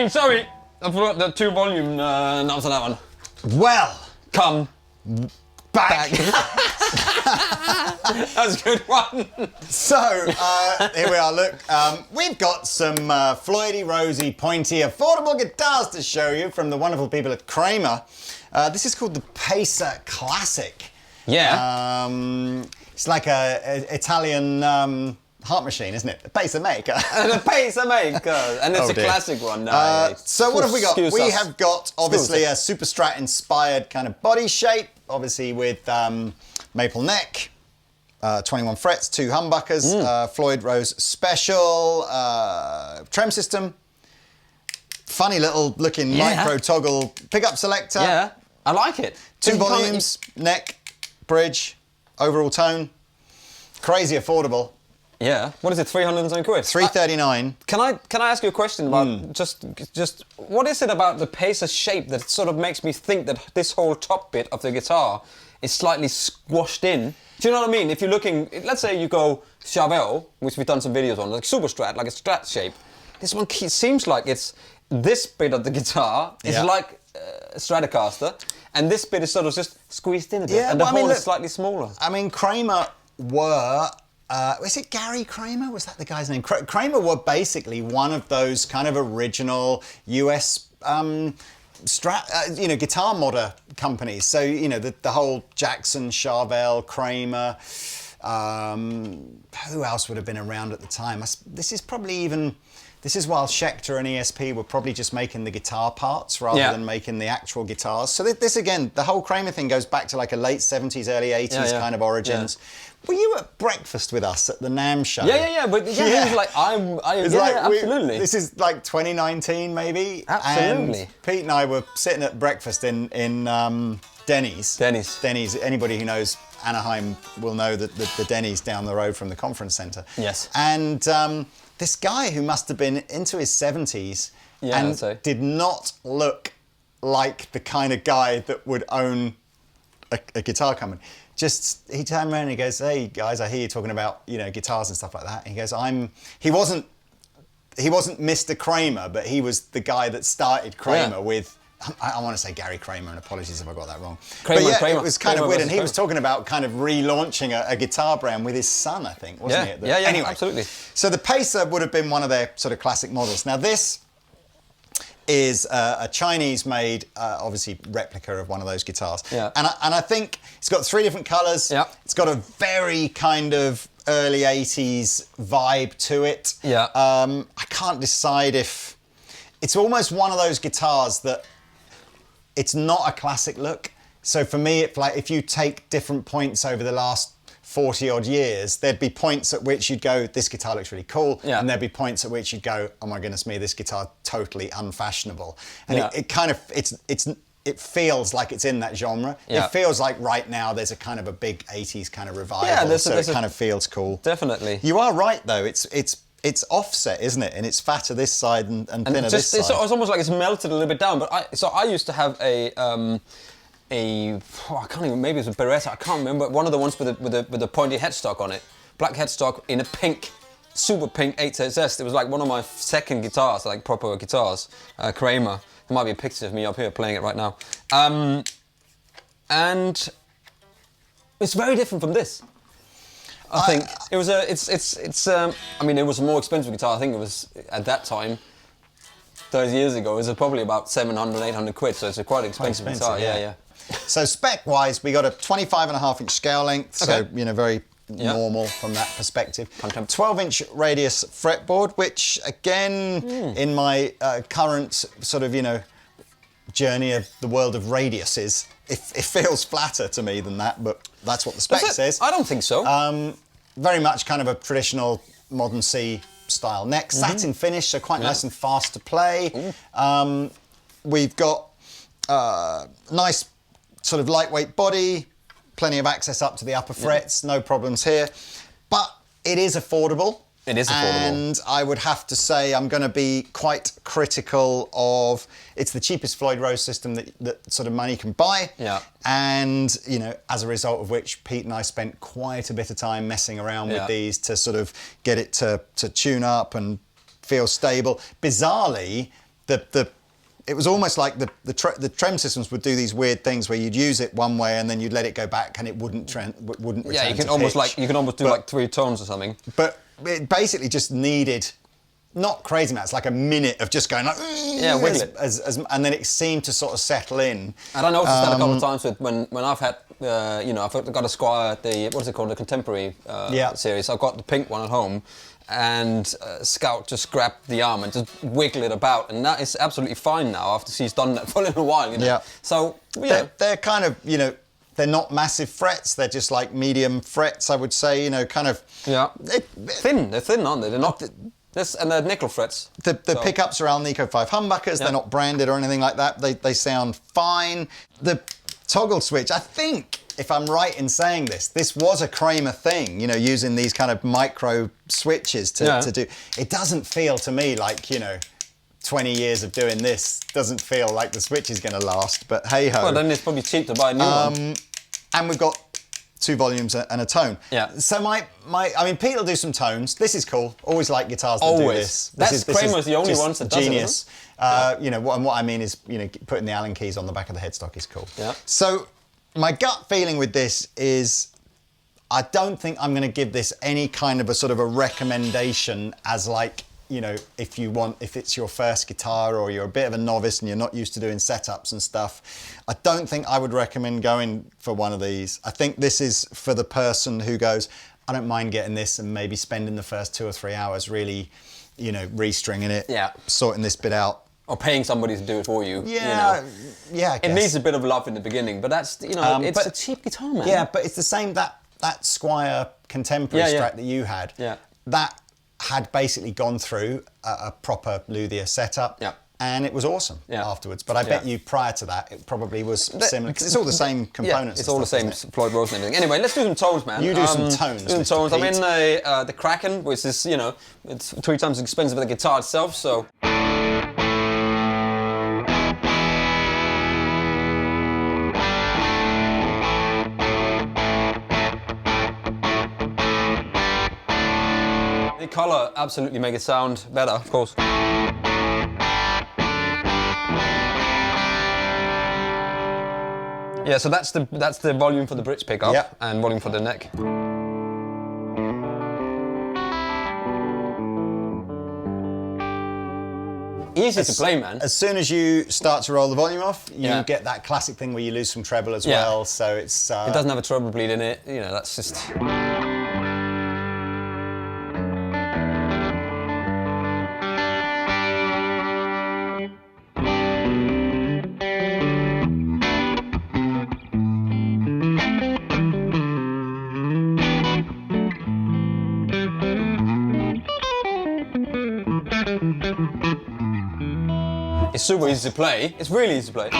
sorry. I forgot the 2 volume knobs on that one. Well, Come back. That was a good one. So, here we are, look. We've got some Floydy, Rosy, pointy, affordable guitars to show you from the wonderful people at Kramer. This is called the Pacer Classic. Yeah. It's like a Italian heart machine, isn't it? The Pacer Maker. The Pacer Maker. And it's Oh, a dear. classic one. So what have we got? Excuse We us. have got, obviously, a Super Strat inspired kind of body shape, obviously with maple neck, 21 frets, 2 humbuckers, Floyd Rose Special, trem system, funny little looking micro toggle pickup selector. Yeah, I like it. 2 volumes, neck, bridge, overall tone. Crazy affordable. Yeah. What is it? 300 and something quid. $339. Can I ask you a question about just what is it about the Pacer shape that sort of makes me think that this whole top bit of the guitar is slightly squashed in? Do you know what I mean? If you're looking, let's say you go Charvel, which we've done some videos on, like Super Strat, like a Strat shape. This one seems like it's this bit of the guitar is like a Stratocaster, and this bit is sort of just squeezed in a bit, and the hole is slightly smaller. I mean, Kramer were. Was it Gary Kramer? Was that the guy's name? Kramer were basically one of those kind of original US guitar modder companies. So, you know, the whole Jackson, Charvel, Kramer. Who else would have been around at the time? This is while Schecter and ESP were probably just making the guitar parts rather than making the actual guitars. So this again, the whole Kramer thing goes back to like a late 70s, early 80s kind of origins. Yeah. Were you at breakfast with us at the NAMM show? Yeah. But he was like, absolutely. This is like 2019 maybe. Absolutely. And Pete and I were sitting at breakfast in Denny's. Denny's. Anybody who knows Anaheim will know that the Denny's down the road from the conference centre. Yes. And this guy who must have been into his 70s and did not look like the kind of guy that would own a guitar company. He turned around and he goes, "Hey guys, I hear you talking about, you know, guitars and stuff like that." And he goes, he wasn't Mr. Kramer, but he was the guy that started Kramer with, I want to say Gary Kramer, and apologies if I got that wrong. Kramer. It was kind of weird, and he was talking about kind of relaunching a guitar brand with his son, I think, wasn't it? Yeah, anyway, absolutely. So the Pacer would have been one of their sort of classic models. Now this is a Chinese-made, obviously, replica of one of those guitars. Yeah. And I think it's got 3 different colours. Yeah. It's got a very kind of early 80s vibe to it. Yeah. I can't decide if... It's almost one of those guitars that it's not a classic look. So for me, if you take different points over the last 40 odd years, there'd be points at which you'd go, this guitar looks really cool. Yeah. And there'd be points at which you'd go, oh my goodness me, this guitar totally unfashionable. And it kind of, it feels like it's in that genre. Yeah. It feels like right now there's a kind of a big 80s kind of revival. Yeah, it kind of feels cool. Definitely. You are right though, it's offset, isn't it? And it's fatter this side and thinner this side. It's almost like it's melted a little bit down. But I used to have I can't even, maybe it's a Beretta, I can't remember, one of the ones with the pointy headstock on it. Black headstock in a pink, super pink 8SS. It was like one of my second guitars, like proper guitars, Kramer. There might be a picture of me up here playing it right now. And it's very different from this. I think it was I mean, it was a more expensive guitar. I think it was, at that time, 30 years ago, it was probably about 700, 800 quid, so it's a quite expensive guitar. Yeah. So spec-wise, we got a 25.5-inch scale length, so, you know, very normal from that perspective. 12-inch radius fretboard, which, again, in my current sort of, you know, journey of the world of radiuses, it feels flatter to me than that, but that's what the spec says. I don't think so. Very much kind of a traditional modern C style neck, satin finish, so quite nice and fast to play. We've got nice sort of lightweight body, plenty of access up to the upper frets, no problems here. But it is affordable. It is affordable. And I would have to say I'm going to be quite critical of, it's the cheapest Floyd Rose system that sort of money can buy. Yeah. And, you know, as a result of which, Pete and I spent quite a bit of time messing around with these to sort of get it to tune up and feel stable. Bizarrely, it was almost like the trem systems would do these weird things where you'd use it one way and then you'd let it go back and it wouldn't return. Yeah, you can to almost pitch. you can almost do like 3 tones or something. But it basically just needed not crazy amounts, like a minute of just going like wiggle it, and then it seemed to sort of settle in. And I noticed that a couple of times with when I've had I've got a Squire, what is it called, the Contemporary series. I've got the pink one at home. And Scout just grabbed the arm and just wiggle it about, and that is absolutely fine now after she's done that for a little while. Yeah. So they're kind of they're not massive frets. They're just like medium frets, I would say. Kind of. Yeah. Thin. They're thin, aren't they? They're not. And they're nickel frets. The pickups are Alnico 5 humbuckers. They're not branded or anything like that. They sound fine. The toggle switch, I think, if I'm right in saying this was a Kramer thing, using these kind of micro switches to do. It doesn't feel to me like, 20 years of doing this doesn't feel like the switch is going to last, but hey ho. Well, then it's probably cheap to buy a new one. And we've got 2 volumes and a tone. Yeah. So Pete will do some tones. This is cool. Always like guitars that do this. Kramer's the only ones that does genius. What I mean is, putting the Allen keys on the back of the headstock is cool. Yeah. So my gut feeling with this is I don't think I'm going to give this any kind of a sort of a recommendation as like, if it's your first guitar or you're a bit of a novice and you're not used to doing setups and stuff. I don't think I would recommend going for one of these. I think this is for the person who goes, I don't mind getting this and maybe spending the first 2 or 3 hours really, restringing it, sorting this bit out. Or paying somebody to do it for you. Yeah, yeah. I guess. It needs a bit of love in the beginning, but that's it's a cheap guitar, man. Yeah, but it's the same that Squire Contemporary Strat that you had. Yeah. That had basically gone through a proper luthier setup. Yeah. And it was awesome afterwards. But I bet you prior to that, it probably was similar. Because it's all the same components. Yeah, it's all the same Floyd Rose and everything. Anyway, let's do some tones, man. You do some tones. Do some tones. I'm in the Kraken, which is, it's 3 times as expensive as the guitar itself, so. The colour absolutely make it sound better, of course. Yeah, so that's the volume for the bridge pickup and volume for the neck. Easy to play, man. As soon as you start to roll the volume off, you get that classic thing where you lose some treble as well. So it's it doesn't have a treble bleed in it. That's just. It's super easy to play. It's really easy to play.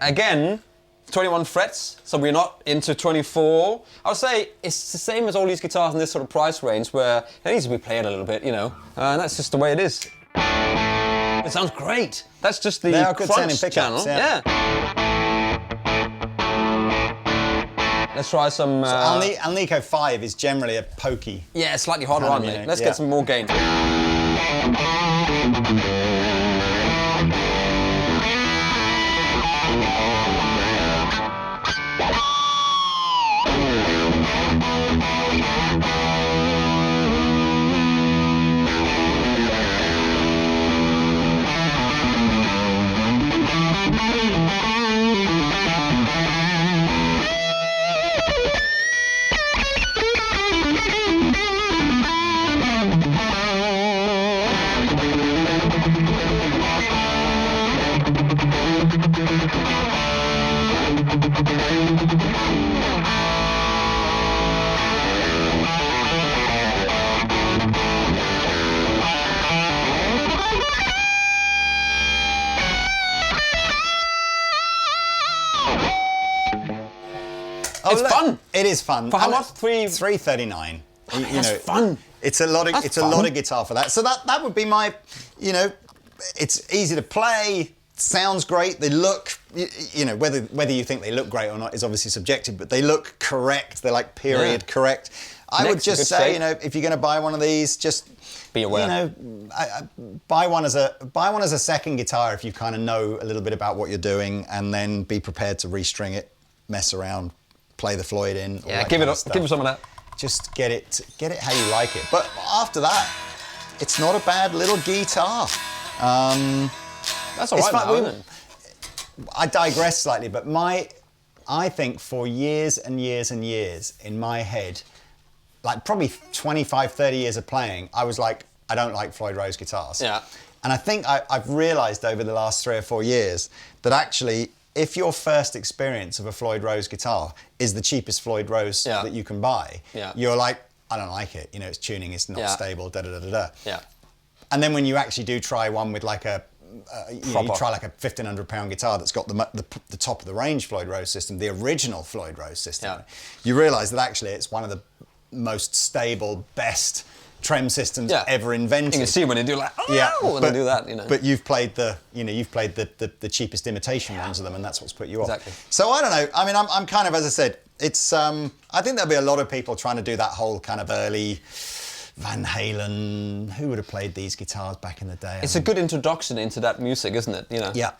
Again, 21 frets, so we're not into 24. I would say it's the same as all these guitars in this sort of price range where it needs to be played a little bit, and that's just the way it is. It sounds great. That's just the crunch channel. Yeah. Let's try some. So Alnico 5 is generally a pokey. Yeah, slightly harder on me. Let's get some more gain. It's fun. It is fun. For how much? $339. That's fun. It's a lot of guitar for that. So that would be my, it's easy to play. sounds great. They look, you know, whether you think they look great or not is obviously subjective, but they look correct. They're like period correct. I would just say, you know, if you're going to buy one of these, just be aware. You know, buy one as a second guitar if you kind of know a little bit about what you're doing, and then be prepared to restring it, mess around, play the Floyd in. Yeah, give it some of that. Just get it how you like it. But after that, it's not a bad little guitar. That's all right now, isn't it? I digress slightly, but I think for years and years and years in my head, like probably 25, 30 years of playing, I was like, I don't like Floyd Rose guitars. Yeah. And I think I've realised over the last 3 or 4 years that actually, if your first experience of a Floyd Rose guitar is the cheapest Floyd Rose that you can buy, you're like, I don't like it. You know, its tuning is not stable, da-da-da-da-da. Yeah. And then when you actually do try one with like you try like a £1,500 guitar that's got the top of the range Floyd Rose system, the original Floyd Rose system, you realise that actually it's one of the most stable, best trem systems ever invented. You can see when they do like, when they do that, you know. But you've played the cheapest imitation ones of them, and that's what's put you off. Exactly. So I don't know. I mean, I'm kind of, as I said, it's. I think there'll be a lot of people trying to do that whole kind of early Van Halen. Who would have played these guitars back in the day? It's a good introduction into that music, isn't it? You know. Yeah.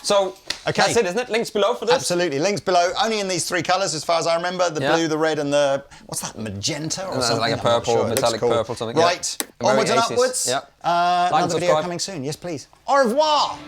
So that's it, isn't it? Links below for this. Absolutely, links below. Only in these 3 colours, as far as I remember: the blue, the red, and the what's that? Magenta or something? Like a purple, metallic purple, something. Right. Onwards and upwards. Yeah. Another video coming soon. Yes, please. Au revoir.